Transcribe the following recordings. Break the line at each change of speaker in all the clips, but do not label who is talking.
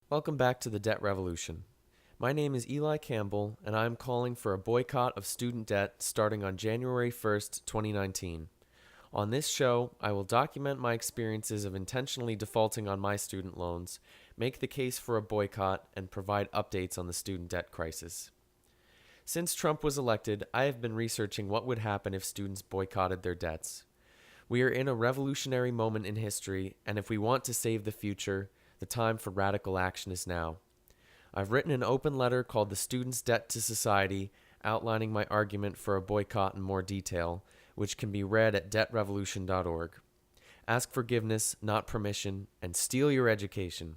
Welcome back to the Debt Revolution. My name is Eli Campbell, and I am calling for a boycott of student debt starting on January 1st, 2019. On this show, I will document my experiences of intentionally defaulting on my student loans, make the case for a boycott, and provide updates on the student debt crisis. Since Trump was elected, I have been researching what would happen if students boycotted their debts. We are in a revolutionary moment in history, and if we want to save the future, the time for radical action is now. I've written an open letter called The Student's Debt to Society, outlining my argument for a boycott in more detail, which can be read at debtrevolution.org. Ask forgiveness, not permission, and steal your education.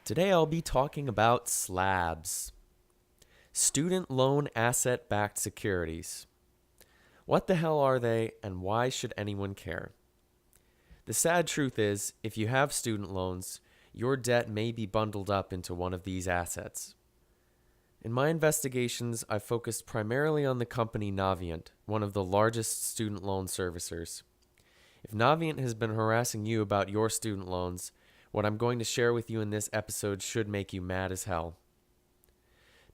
Today I'll be talking about SLABs, Student Loan Asset-Backed Securities. What the hell are they, and why should anyone care? The sad truth is, if you have student loans, your debt may be bundled up into one of these assets. In my investigations, I focused primarily on the company Navient, one of the largest student loan servicers. If Navient has been harassing you about your student loans, what I'm going to share with you in this episode should make you mad as hell.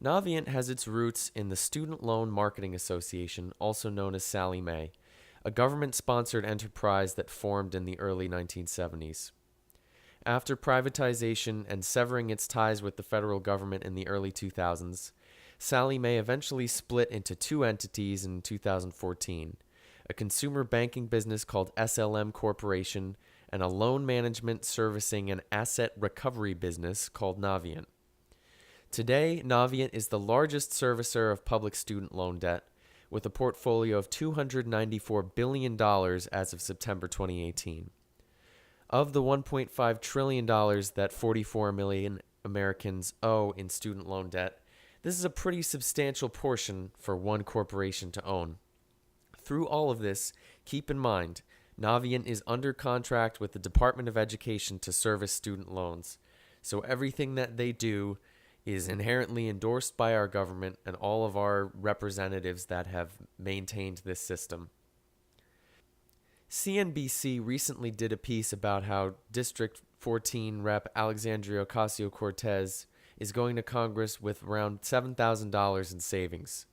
Navient has its roots in the Student Loan Marketing Association, also known as Sallie Mae, a government-sponsored enterprise that formed in the early 1970s. After privatization and severing its ties with the federal government in the early 2000s, Sallie Mae eventually split into two entities in 2014, a consumer banking business called SLM Corporation and a loan management, servicing, and asset recovery business called Navient. Today, Navient is the largest servicer of public student loan debt, with a portfolio of $294 billion as of September 2018. Of the $1.5 trillion that 44 million Americans owe in student loan debt, this is a pretty substantial portion for one corporation to own. Through all of this, keep in mind, Navient is under contract with the Department of Education to service student loans, so everything that they do is inherently endorsed by our government and all of our representatives that have maintained this system. CNBC recently did a piece about how District 14 Rep. Alexandria Ocasio-Cortez is going to Congress with around $7,000 in savings.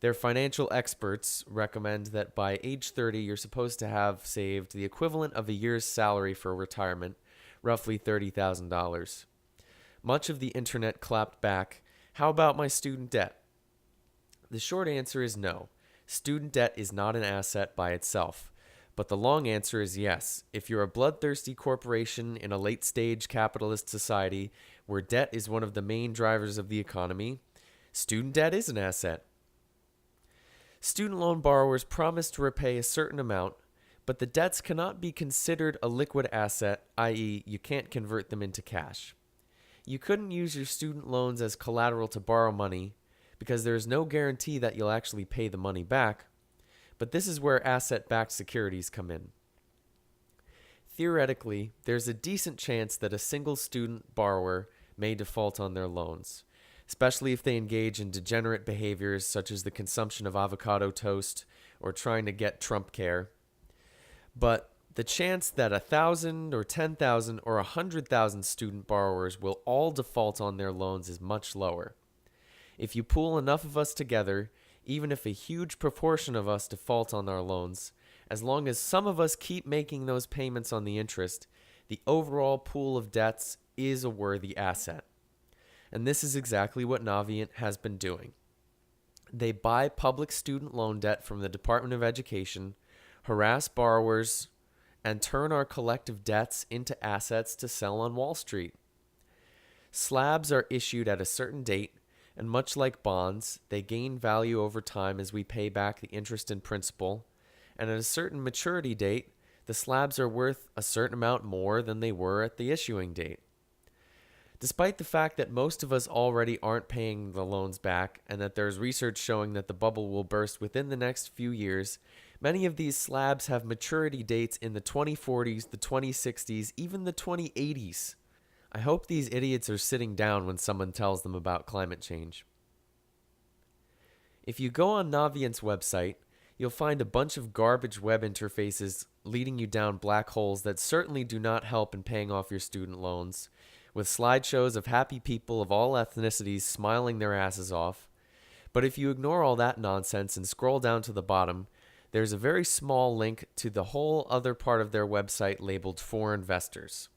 Their financial experts recommend that by age 30, you're supposed to have saved the equivalent of a year's salary for retirement, roughly $30,000. Much of the internet clapped back, "How about my student debt?" The short answer is no. Student debt is not an asset by itself. But the long answer is yes. If you're a bloodthirsty corporation in a late-stage capitalist society where debt is one of the main drivers of the economy, student debt is an asset. Student loan borrowers promise to repay a certain amount, but the debts cannot be considered a liquid asset, i.e., you can't convert them into cash. You couldn't use your student loans as collateral to borrow money because there is no guarantee that you'll actually pay the money back, but this is where asset-backed securities come in. Theoretically, there's a decent chance that a single student borrower may default on their loans, especially if they engage in degenerate behaviors such as the consumption of avocado toast or trying to get Trump care. But the chance that 1,000 or 10,000 or 100,000 student borrowers will all default on their loans is much lower. If you pool enough of us together, even if a huge proportion of us default on our loans, as long as some of us keep making those payments on the interest, the overall pool of debts is a worthy asset. And this is exactly what Navient has been doing. They buy public student loan debt from the Department of Education, harass borrowers, and turn our collective debts into assets to sell on Wall Street. Slabs are issued at a certain date, and much like bonds, they gain value over time as we pay back the interest and principal, and at a certain maturity date, the slabs are worth a certain amount more than they were at the issuing date. Despite the fact that most of us already aren't paying the loans back and that there's research showing that the bubble will burst within the next few years, Many of these slabs have maturity dates in the 2040s, the 2060s, even the 2080s. I hope these idiots are sitting down when someone tells them about climate change. If you go on Navient's website, you'll find a bunch of garbage web interfaces leading you down black holes that certainly do not help in paying off your student loans, with slideshows of happy people of all ethnicities smiling their asses off. But if you ignore all that nonsense and scroll down to the bottom, there's a very small link to the whole other part of their website labeled For Investors.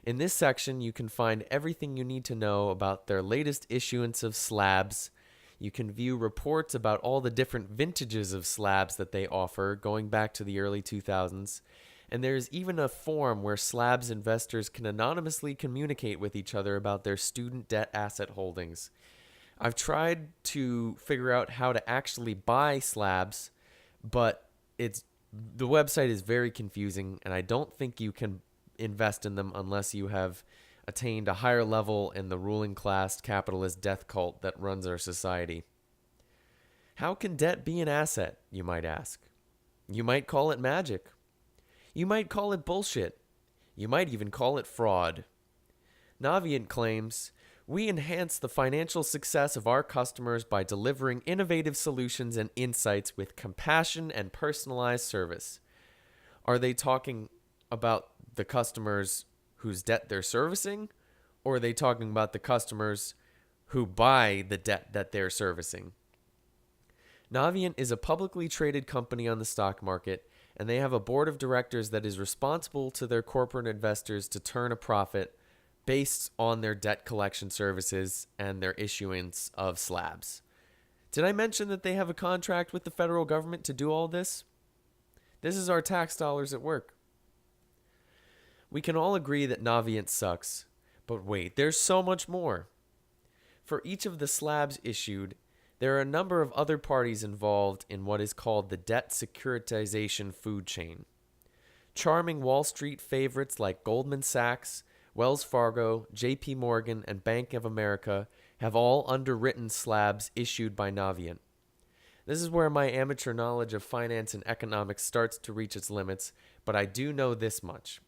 In this section, you can find everything you need to know about their latest issuance of slabs. You can view reports about all the different vintages of slabs that they offer, going back to the early 2000s. And there's even a forum where slabs investors can anonymously communicate with each other about their student debt asset holdings. I've tried to figure out how to actually buy slabs, but the website is very confusing, and I don't think you can invest in them unless you have attained a higher level in the ruling class capitalist death cult that runs our society. How can debt be an asset, you might ask? You might call it magic. You might call it bullshit. You might even call it fraud. Navient claims, we enhance the financial success of our customers by delivering innovative solutions and insights with compassion and personalized service. Are they talking about the customers whose debt they're servicing, or are they talking about the customers who buy the debt that they're servicing? Navient is a publicly traded company on the stock market, and they have a board of directors that is responsible to their corporate investors to turn a profit based on their debt collection services and their issuance of slabs. Did I mention that they have a contract with the federal government to do all this? This is our tax dollars at work. We can all agree that Navient sucks, but wait, there's so much more. For each of the slabs issued, there are a number of other parties involved in what is called the debt securitization food chain. Charming Wall Street favorites like Goldman Sachs, Wells Fargo, JP Morgan, and Bank of America have all underwritten slabs issued by Navient. This is where my amateur knowledge of finance and economics starts to reach its limits, but I do know this much.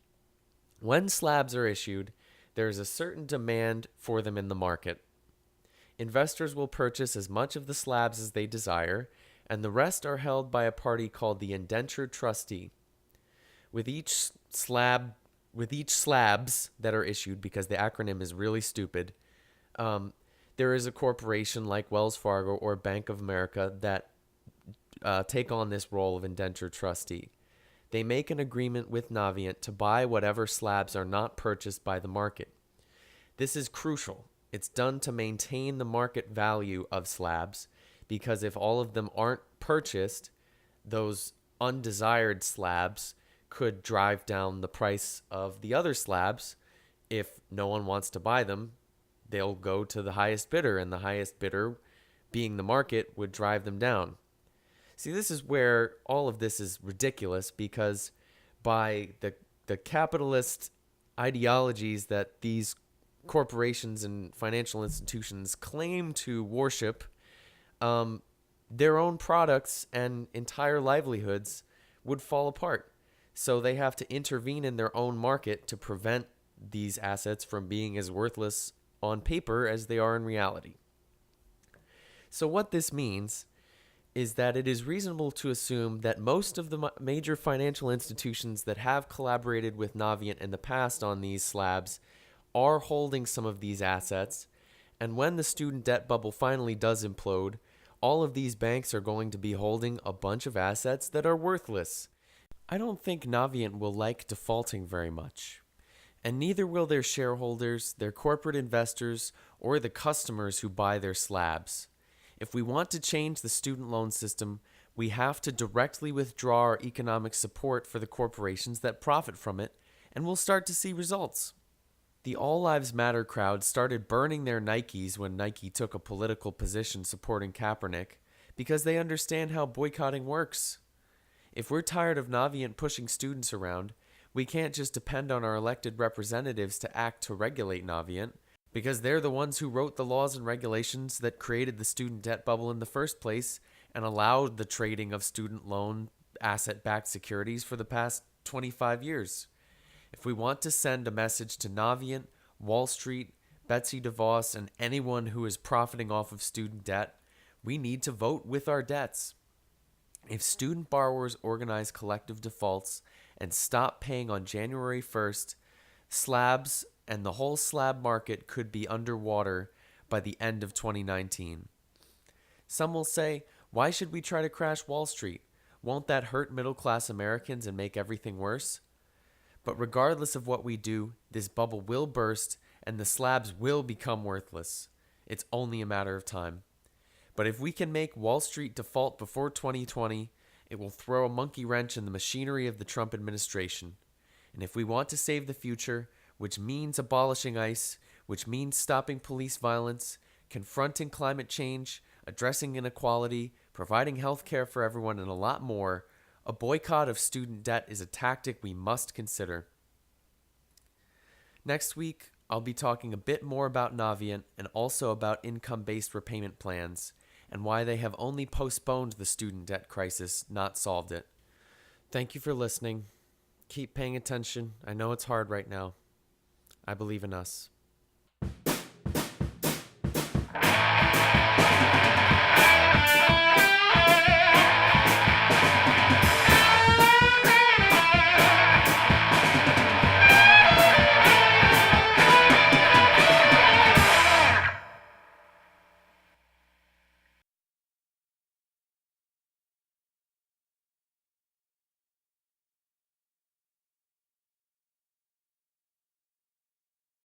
When slabs are issued, there is a certain demand for them in the market. Investors will purchase as much of the slabs as they desire, and the rest are held by a party called the indentured trustee. With each slabs that are issued, because the acronym is really stupid, there is a corporation like Wells Fargo or Bank of America that take on this role of indentured trustee. They make an agreement with Navient to buy whatever slabs are not purchased by the market. This is crucial. It's done to maintain the market value of slabs, because if all of them aren't purchased, those undesired slabs could drive down the price of the other slabs. If no one wants to buy them, they'll go to the highest bidder, and the highest bidder, being the market, would drive them down. See, this is where all of this is ridiculous, because by the capitalist ideologies that these corporations and financial institutions claim to worship, their own products and entire livelihoods would fall apart. So they have to intervene in their own market to prevent these assets from being as worthless on paper as they are in reality. So what this means is that it is reasonable to assume that most of the major financial institutions that have collaborated with Navient in the past on these slabs are holding some of these assets, and when the student debt bubble finally does implode, all of these banks are going to be holding a bunch of assets that are worthless. I don't think Navient will like defaulting very much, and neither will their shareholders, their corporate investors, or the customers who buy their slabs. If we want to change the student loan system, we have to directly withdraw our economic support for the corporations that profit from it, and we'll start to see results. The All Lives Matter crowd started burning their Nikes when Nike took a political position supporting Kaepernick, because they understand how boycotting works. If we're tired of Navient pushing students around, we can't just depend on our elected representatives to act to regulate Navient, because they're the ones who wrote the laws and regulations that created the student debt bubble in the first place and allowed the trading of student loan asset-backed securities for the past 25 years. If we want to send a message to Navient, Wall Street, Betsy DeVos, and anyone who is profiting off of student debt, we need to vote with our debts. If student borrowers organize collective defaults and stop paying on January 1st, slabs and the whole slab market could be underwater by the end of 2019. Some will say, why should we try to crash Wall Street? Won't that hurt middle-class Americans and make everything worse? But regardless of what we do, this bubble will burst and the slabs will become worthless. It's only a matter of time. But if we can make Wall Street default before 2020, it will throw a monkey wrench in the machinery of the Trump administration. And if we want to save the future, which means abolishing ICE, which means stopping police violence, confronting climate change, addressing inequality, providing health care for everyone, and a lot more, a boycott of student debt is a tactic we must consider. Next week, I'll be talking a bit more about Navient and also about income-based repayment plans and why they have only postponed the student debt crisis, not solved it. Thank you for listening. Keep paying attention. I know it's hard right now. I believe in us.